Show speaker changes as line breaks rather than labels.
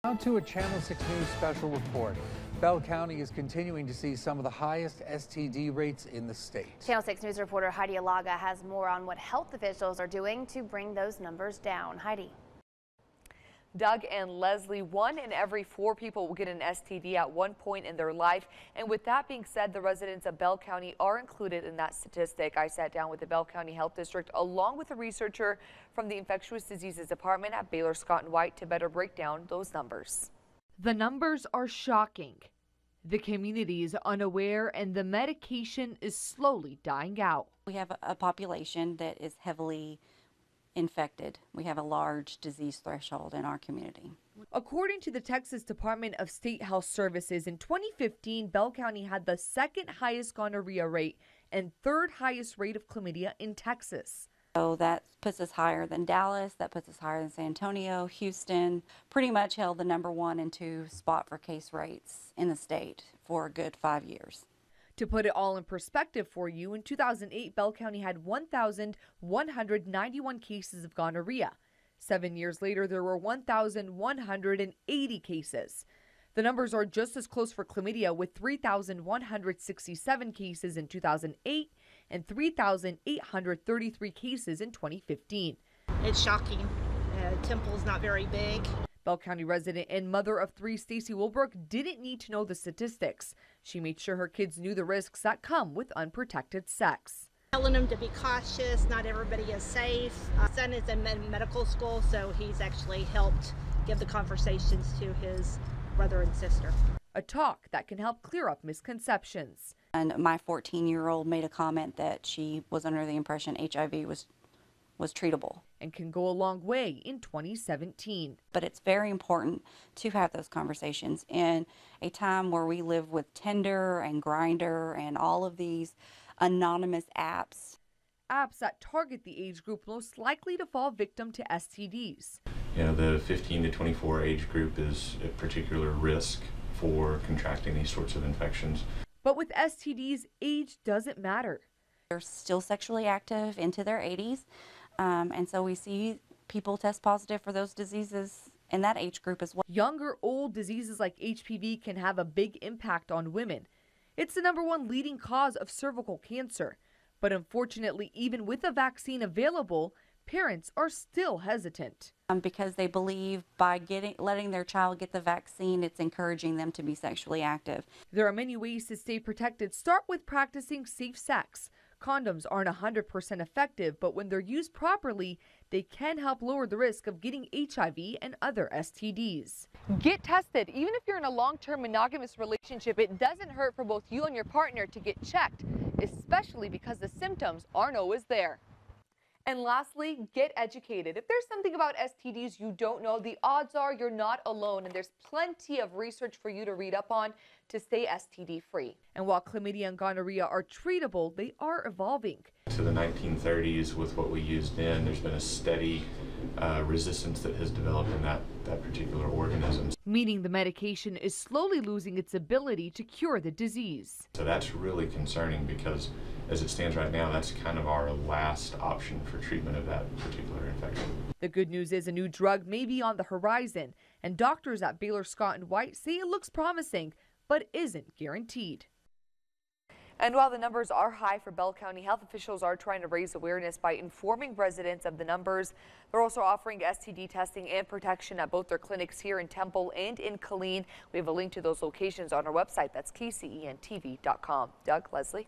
Now to a Channel 6 News special report. Bell County is continuing to see some of the highest STD rates in the state.
Channel 6 News reporter Heidi Alagha has more on what health officials are doing to bring those numbers down. Heidi.
Doug and Leslie, 1 in every 4 people will get an STD at one point in their life. And with that being said, the residents of Bell County are included in that statistic. I sat down with the Bell County Health District along with a researcher from the Infectious Diseases Department at Baylor Scott & White to better break down those numbers.
The numbers are shocking. The community is unaware and the medication is slowly dying out.
We have a population that is heavily infected. We have a large disease threshold in our community.
According to the Texas Department of State Health Services, in 2015, Bell County had the second highest gonorrhea rate and third highest rate of chlamydia in Texas.
So that puts us higher than Dallas, that puts us higher than San Antonio, Houston, pretty much held the number 1 and 2 spot for case rates in the state for a good 5 years.
To put it all in perspective for you, in 2008, Bell County had 1,191 cases of gonorrhea. 7 years later, there were 1,180 cases. The numbers are just as close for chlamydia, with 3,167 cases in 2008 and 3,833 cases in 2015.
It's shocking. Temple's not very big.
Bell County resident and mother of 3 Stacy Wilbrook didn't need to know the statistics. She made sure her kids knew the risks that come with unprotected sex.
Telling them to be cautious, not everybody is safe. My son is in medical school, so he's actually helped give the conversations to his brother and sister.
A talk that can help clear up misconceptions.
And my 14-year-old made a comment that she was under the impression HIV was treatable.
And can go a long way in 2017.
But it's very important to have those conversations in a time where we live with Tinder and Grindr and all of these anonymous apps.
Apps that target the age group most likely to fall victim to STDs.
You know, the 15 to 24 age group is a particular risk for contracting these sorts of infections.
But with STDs, age doesn't matter.
They're still sexually active into their 80s. And so we see people test positive for those diseases in that age group as well.
Young or old, diseases like HPV can have a big impact on women. It's the letting leading cause of cervical cancer. But unfortunately, even with a vaccine available, parents are still hesitant.
Because they believe by letting their child get the vaccine, it's encouraging them to be sexually active.
There are many ways to stay protected. Start with practicing safe sex. Condoms aren't 100% effective, but when they're used properly, they can help lower the risk of getting HIV and other STDs. Get tested. Even if you're in a long-term monogamous relationship, it doesn't hurt for both you and your partner to get checked, especially because the symptoms aren't always there. And lastly, get educated. If there's something about STDs you don't know, the odds are you're not alone, and there's plenty of research for you to read up on to stay STD free. And while chlamydia and gonorrhea are treatable, they are evolving.
To the 1930s, with what we used then, there's been a steady resistance that has developed in that particular organism.
Meaning the medication is slowly losing its ability to cure the disease.
So that's really concerning because as it stands right now, that's kind of our last option for treatment of that particular infection.
The good news is a new drug may be on the horizon, and doctors at Baylor Scott & White say it looks promising, but isn't guaranteed.
And while the numbers are high for Bell County, health officials are trying to raise awareness by informing residents of the numbers. They're also offering STD testing and protection at both their clinics here in Temple and in Killeen. We have a link to those locations on our website. That's KCENTV.com. Doug, Leslie.